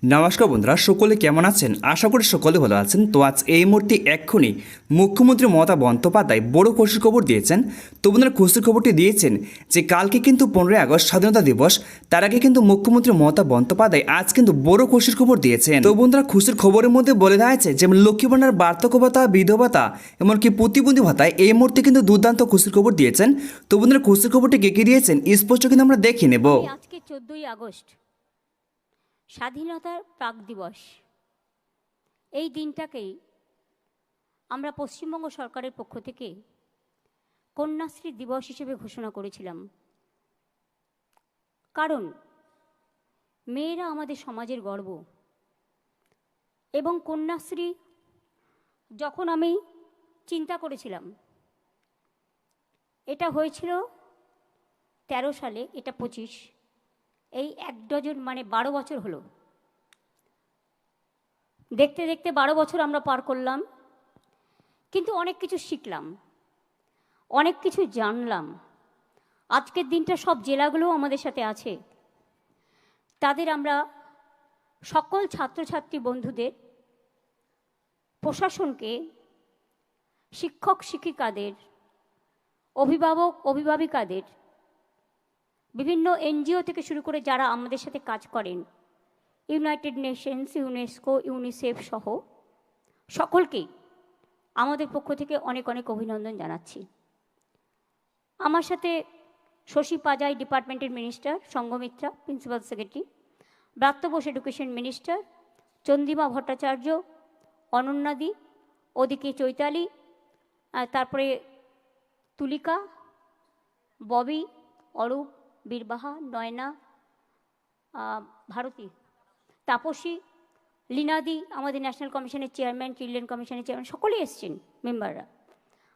নমস্কার বন্ধুরা, সকলে কেমন আছেন? আশা করি সকলে ভালো আছেন। তো আজ এই মুহূর্তে এক্ষুনি মুখ্যমন্ত্রী মমতা বন্দ্যোপাধ্যায় বড় খুশির খবর দিয়েছেন। তো বন্ধুরা, খুশির খবরটি দিয়েছেন যে কালকে কিন্তু 15ই আগস্ট স্বাধীনতা দিবস। তার আগে কিন্তু মুখ্যমন্ত্রী মমতা বন্দ্যোপাধ্যায় আজ কিন্তু বড় খুশির খবর দিয়েছেন। তো বন্ধুরা, খুশির খবরের মধ্যে বলে দেওয়া হয়েছে যে লক্ষ্মী ভান্ডার, বার্ধক্য ভাতা, বিধবা ভাতা, এমনকি প্রতিবন্ধী ভাতায় এই মুহূর্তে কিন্তু দুর্দান্ত খুশির খবর দিয়েছেন। তো বন্ধুরা, খুশির খবরটি কে দিয়েছেন স্পষ্ট কিন্তু আমরা দেখে নেব। আজকে 14ই আগস্ট স্বাধীনতার প্রাক দিবস। এই দিনটাকেই আমরা পশ্চিমবঙ্গ সরকারের পক্ষ থেকে কন্যাশ্রী দিবস হিসেবে ঘোষণা করেছিলাম। কারণ মেয়েরা আমাদের সমাজের গর্ব, এবং কন্যাশ্রী যখন আমি চিন্তা করেছিলাম, এটা হয়েছিল 13 সালে, এটা 25, এই 1 ডজন মানে 12 বছর হলো। দেখতে দেখতে 12 বছর আমরা পার করলাম, কিন্তু অনেক কিছু শিখলাম, অনেক কিছু জানলাম। আজকের দিনটা সব জেলাগুলোও আমাদের সাথে আছে। তাদের আমরা সকল ছাত্রছাত্রী বন্ধুদের, প্রশাসনকে, শিক্ষক শিক্ষিকাদের, অভিভাবক অভিভাবিকাদের, বিভিন্ন এনজিও থেকে শুরু করে যারা আমাদের সাথে কাজ করেন, ইউনাইটেড নেশনস, ইউনেস্কো, ইউনিসেফ সহ সকলকেই আমাদের পক্ষ থেকে অনেক অনেক অভিনন্দন জানাচ্ছি। আমার সাথে শশী পাজাই, ডিপার্টমেন্টের মিনিস্টার, সংঘমিত্রা প্রিন্সিপাল সেক্রেটারি, ব্রাত্য বোস এডুকেশন মিনিস্টার, চন্দ্রিমা ভট্টাচার্য, অনন্যাদি, ওদিকে চৈতালি, তারপরে তুলিকা, ববি, অরূপ, বীরবাহা, নয়না, ভারতী, তাপসী, লীনাদি, আমাদের ন্যাশনাল কমিশনের চেয়ারম্যান, চিলড্রেন কমিশনের চেয়ারম্যান, সকলেই এসছেন মেম্বাররা।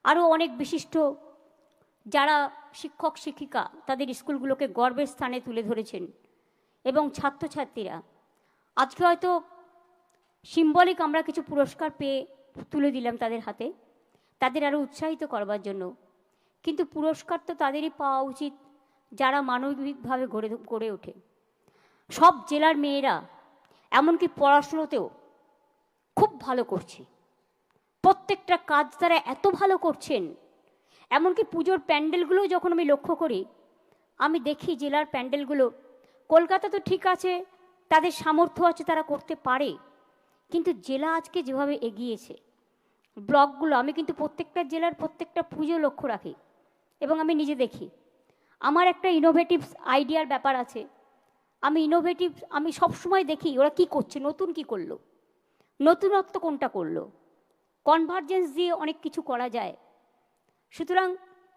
আরও অনেক বিশিষ্ট যারা শিক্ষক শিক্ষিকা তাদের স্কুলগুলোকে গর্বের স্থানে তুলে ধরেছেন, এবং ছাত্রছাত্রীরা। আজকে হয়তো সিম্বলিক আমরা কিছু পুরস্কার পেয়ে তুলে দিলাম তাদের হাতে, তাদের আরও উৎসাহিত করবার জন্য। কিন্তু পুরস্কার তো তাদেরই পাওয়া উচিত যারা মানবিকভাবে গড়ে ওঠে। সব জেলার মেয়েরা এমনকি পড়াশুনোতেও খুব ভালো করছে, প্রত্যেকটা কাজ তারা এত ভালো করছেন। এমনকি পুজোর প্যান্ডেলগুলো যখন আমি লক্ষ্য করি, আমি দেখি জেলার প্যান্ডেলগুলো, কলকাতা তো ঠিক আছে, তাদের সামর্থ্য আছে, তারা করতে পারে, কিন্তু জেলা আজকে যেভাবে এগিয়েছে, ব্লকগুলো, আমি কিন্তু প্রত্যেকটা জেলার প্রত্যেকটা পুজো লক্ষ্য রাখি, এবং আমি নিজে দেখি আমার একটা ইনোভেটিভ আইডিয়ার ব্যাপার আছে। আমি সবসময় দেখি ওরা কি করছে, নতুন কি করলো, নতুনত্ব কোনটা করলো, কনভার্জেন্স দিয়ে অনেক কিছু করা যায়। সুতরাং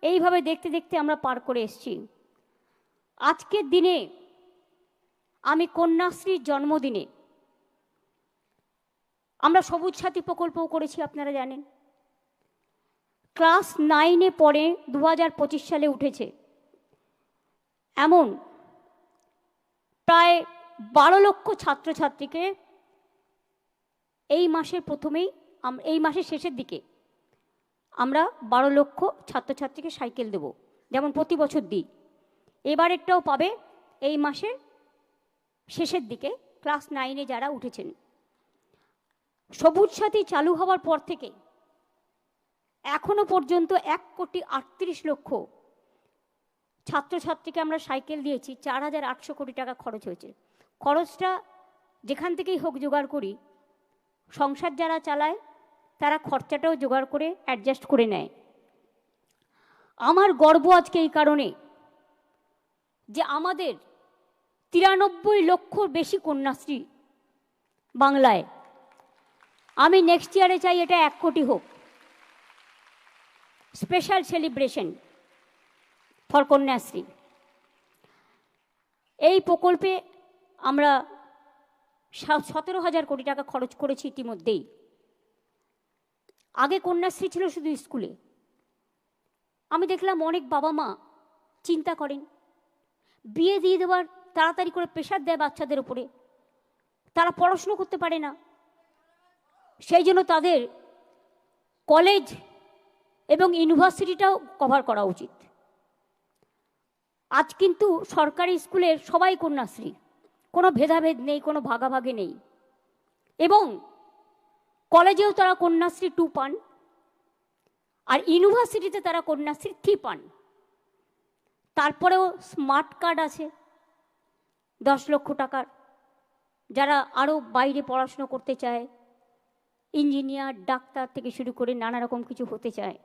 এইভাবে দেখতে দেখতে আমরা পার করে এসেছি। আজকের দিনে আমি কন্যাশ্রীর জন্মদিনে আমরা সবুজ সাথী প্রকল্পও করেছি, আপনারা জানেন। ক্লাস 9-এ পড়ে 2025 সালে উঠেছে এমন প্রায় 12 লক্ষ ছাত্রছাত্রীকে এই মাসের এই মাসের শেষের দিকে আমরা 12 লক্ষ ছাত্রছাত্রীকে সাইকেল দেব, যেমন প্রতি বছর দিই। এবারেরটাও পাবে এই মাসের শেষের দিকে ক্লাস 9-এ যারা উঠেছেন। সবুজ সাথী চালু হওয়ার পর থেকে এখনো পর্যন্ত 1,38,00,000 ছাত্রছাত্রীকে আমরা সাইকেল দিয়েছি। 4,800 কোটি টাকা খরচ হয়েছে। খরচটা যেখান থেকেই হোক জোগাড় করি, সংসার যারা চালায় তারা খরচাটাও জোগাড় করে অ্যাডজাস্ট করে নেয়। আমার গর্ব আজকে এই কারণে যে আমাদের 93 লক্ষর বেশি কন্যাশ্রী বাংলায়। আমি নেক্সট ইয়ারে চাই এটা 1 কোটি হোক, স্পেশাল সেলিব্রেশন ফর কন্যাশ্রী। এই প্রকল্পে আমরা 17,000 কোটি টাকা খরচ করেছি ইতিমধ্যেই। আগে কন্যাশ্রী ছিল শুধু স্কুলে। আমি দেখলাম অনেক বাবা মা চিন্তা করেন, বিয়ে দিয়ে দেওয়ার তাড়াতাড়ি করে প্রেশার দেয় বাচ্চাদের উপরে, তারা পড়াশুনো করতে পারে না, সেই জন্য তাদের কলেজ এবং ইউনিভার্সিটিটাও কভার করা উচিত। আজ কিন্তু সরকারি স্কুলের সবাই কন্যাশ্রী, কোনো ভেদাভেদ নেই, কোনো ভাগাভাগি নেই। এবং কলেজেও তারা কন্যাশ্রী 2 পান, আর ইউনিভার্সিটিতে তারা কন্যাশ্রী 3 পান। তারপরেও স্মার্ট কার্ড আছে 10 লক্ষ টাকার, যারা আরও বাইরে পড়াশুনো করতে চায়, ইঞ্জিনিয়ার, ডাক্তার থেকে শুরু করে নানা রকম কিছু হতে চায়।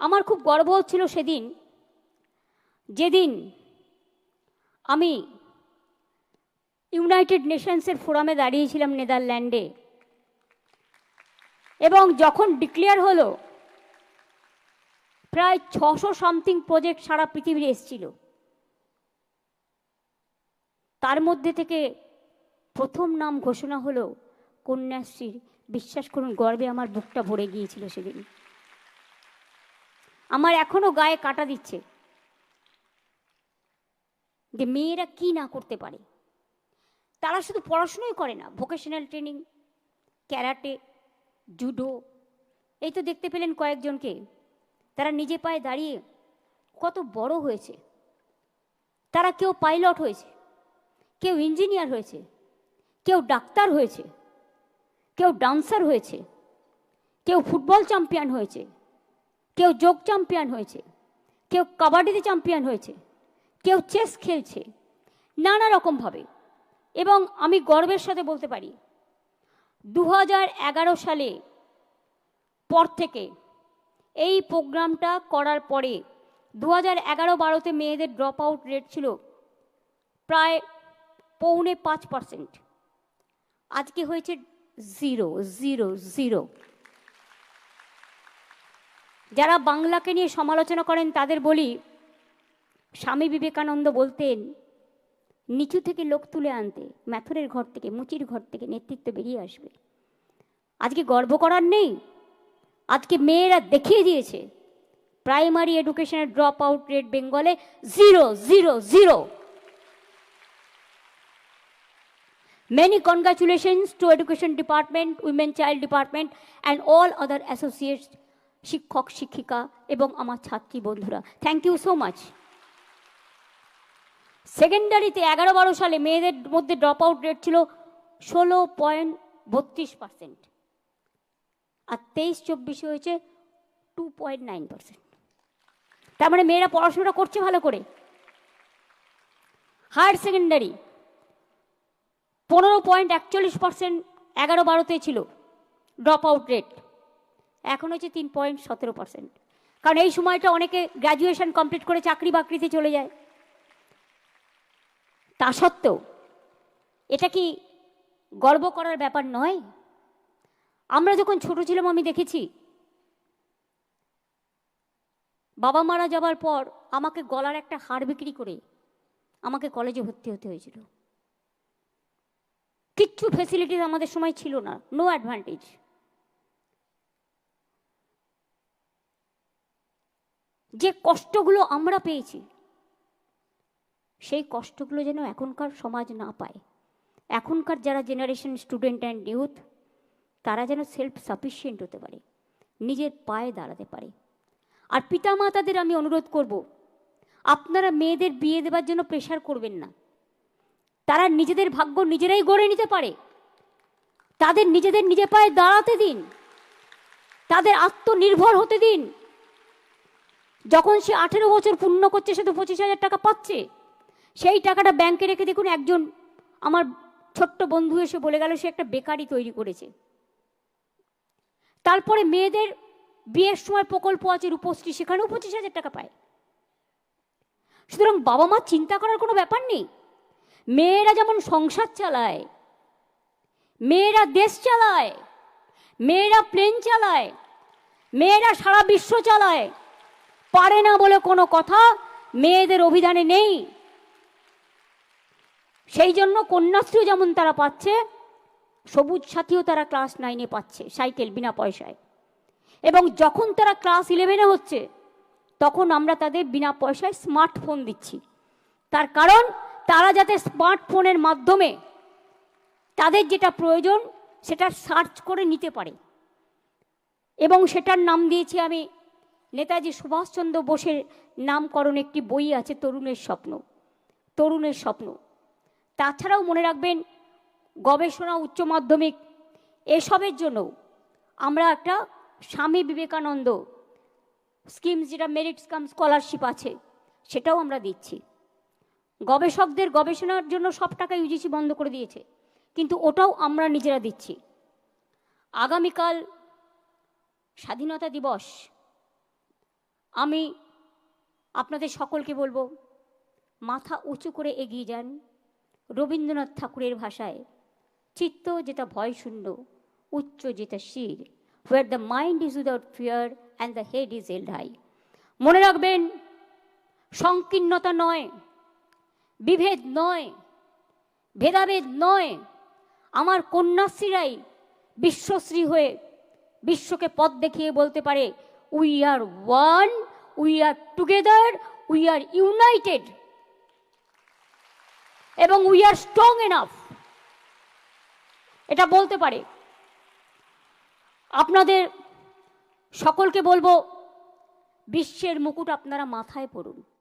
আমার খুব গর্ব হচ্ছিল সেদিন, যেদিন আমি ইউনাইটেড নেশনসের ফোরামে দাঁড়িয়েছিলাম নেদারল্যান্ডে, এবং যখন ডিক্লেয়ার হলো প্রায় 600 সামথিং প্রজেক্ট সারা পৃথিবীর এসেছিল, তার মধ্যে থেকে প্রথম নাম ঘোষণা হলো কন্যাশ্রীর। বিশ্বাস করুন, গর্বে আমার বুকটা ভরে গিয়েছিল সেদিন। আমার এখনো গায়ে কাঁটা দিচ্ছে যে মেয়েরা কি না করতে পারে। তারা শুধু পড়াশুনোই করে না, ভোকেশনাল ট্রেনিং, ক্যারাটে, জুডো, এই তো দেখতে পেলেন কয়েকজনকে, তারা নিজে পায়ে দাঁড়িয়ে কত বড় হয়েছে। তারা কেউ পাইলট হয়েছে, কেউ ইঞ্জিনিয়ার হয়েছে, কেউ ডাক্তার হয়েছে, কেউ ডান্সার হয়েছে, কেউ ফুটবল চ্যাম্পিয়ন হয়েছে, কেউ যোগ চ্যাম্পিয়ন হয়েছে, কেউ কাবাডিতে চ্যাম্পিয়ন হয়েছে, কেউ চেস খেলছে, নানা রকমভাবে। এবং আমি গর্বের সাথে বলতে পারি 2011 সালে পর থেকে, এই প্রোগ্রামটা করার পরে 2011-12তে মেয়েদের ড্রপ আউট রেট ছিল প্রায় 4.5%। আজকে হয়েছে 0.00। যারা বাংলাকে নিয়ে সমালোচনা করেন তাদের বলি, স্বামী বিবেকানন্দ বলতেন নিচু থেকে লোক তুলে আনতে, ম্যাথরের ঘর থেকে, মুচির ঘর থেকে নেতৃত্ব বেরিয়ে আসবে। আজকে গর্ব করার নেই, আজকে মেয়েরা দেখিয়ে দিয়েছে। প্রাইমারি এডুকেশনের ড্রপ আউট রেট বেঙ্গলে 0.00। Many congratulations to Education Department, Women Child Department and all other associates, শিক্ষক শিক্ষিকা এবং আমার ছাত্রী বন্ধুরা, থ্যাংক ইউ সো মাচ। সেকেন্ডারিতে 11-12 সালে মেয়েদের মধ্যে ড্রপ আউট রেট ছিল 16.32%, আর 23-24 হয়েছে 2.9%। তার মানে মেয়েরা পড়াশোনাটা করছে ভালো করে। হায়ার সেকেন্ডারি 15.41% 11-12তে ছিল ড্রপ আউট রেট, এখন হচ্ছে 3.17%। কারণ এই সময়টা অনেকে গ্র্যাজুয়েশন কমপ্লিট করে চাকরি বাকরিতে চলে যায়। তা সত্ত্বেও এটা কি গর্ব করার ব্যাপার নয়? আমরা যখন ছোট ছিলাম আমি দেখেছি, বাবা মারা যাবার পর আমাকে গলার একটা হার বিক্রি করে আমাকে কলেজে ভর্তি হতে হয়েছিল। কিচ্ছু ফেসিলিটিস আমাদের সময় ছিল না, নো অ্যাডভান্টেজ। যে কষ্টগুলো আমরা পেয়েছি, সেই কষ্টগুলো যেন এখনকার সমাজ না পায়। এখনকার যারা জেনারেশন স্টুডেন্ট অ্যান্ড ইউথ, তারা যেন সেলফ সাফিসিয়েন্ট হতে পারে, নিজের পায়ে দাঁড়াতে পারে। আর পিতামাতাদের আমি অনুরোধ করব, আপনারা মেয়েদের বিয়ে দেওয়ার জন্য প্রেশার করবেন না। তারা নিজেদের ভাগ্য নিজেরাই গড়ে নিতে পারে। তাদের নিজে পায়ে দাঁড়াতে দিন, তাদের আত্মনির্ভর হতে দিন। যখন সে 18 বছর পূর্ণ করছে, সে তো 25,000 টাকা পাচ্ছে। সেই টাকাটা ব্যাংকে রেখে দেখুন, একজন আমার ছোট্ট বন্ধু এসে বলে গেল সে একটা বেকারি তৈরি করেছে। তারপরে মেয়েদের বিয়ের সময় প্রকল্প আছে রূপশ্রী, সেখানেও 25,000 টাকা পায়। সুতরাং বাবা মা চিন্তা করার কোনো ব্যাপার নেই। মেয়েরা যেমন সংসার চালায়, মেয়েরা দেশ চালায়, মেয়েরা প্লেন চালায়, মেয়েরা সারা বিশ্ব চালায়, পারে না বলে কোনো কথা মেয়েদের অভিধানে নেই। সেই জন্য কন্যাশ্রী যেমন তারা পাচ্ছে, সবুজ সাথীও তারা ক্লাস 9-এ পাচ্ছে সাইকেল বিনা পয়সায়। এবং যখন তারা ক্লাস 11-এ হচ্ছে, তখন আমরা তাদের বিনা পয়সায় স্মার্টফোন দিচ্ছি। তার কারণ তারা যাতে স্মার্টফোনের মাধ্যমে তাদের যেটা প্রয়োজন সেটা সার্চ করে নিতে পারে। এবং সেটার নাম দিয়েছি আমি, নেতাজি সুভাষচন্দ্র বোসের নামকরণ একটি বই আছে, তরুণের স্বপ্ন। তরুণের স্বপ্ন। তাছাড়াও মনে রাখবেন, গবেষণা, উচ্চ মাধ্যমিক এসবের জন্য আমরা একটা স্বামী বিবেকানন্দ স্কিম, যেটা মেরিট কাম স্কলারশিপ আছে, সেটাও আমরা দিচ্ছি। গবেষকদের গবেষণার জন্য সব টাকা ইউজিসি বন্ধ করে দিয়েছে, কিন্তু ওটাও আমরা নিজেরা দিচ্ছি। আগামীকাল স্বাধীনতা দিবস। আমি আপনাদের সকলকে বলবো, মাথা উঁচু করে এগিয়ে যান। রবীন্দ্রনাথ ঠাকুরের ভাষায়, চিত্ত যেটা ভয় শূন্য, উচ্চ যেটা শির, where the mind is without fear and the head is held high। মনে রাখবেন, সংকীর্ণতা নয়, বিভেদ নয়, ভেদাভেদ নয়, আমার কন্যাশ্রীরাই বিশ্বশ্রী হয়ে বিশ্বকে পথ দেখিয়ে বলতে পারে, we are one, we are together, we are United, এবং উই আর স্ট্রং এনাফ, এটা বলতে পারে। আপনাদের সকলকে বলবো, বিশ্বের মুকুট আপনারা মাথায় পড়ুন।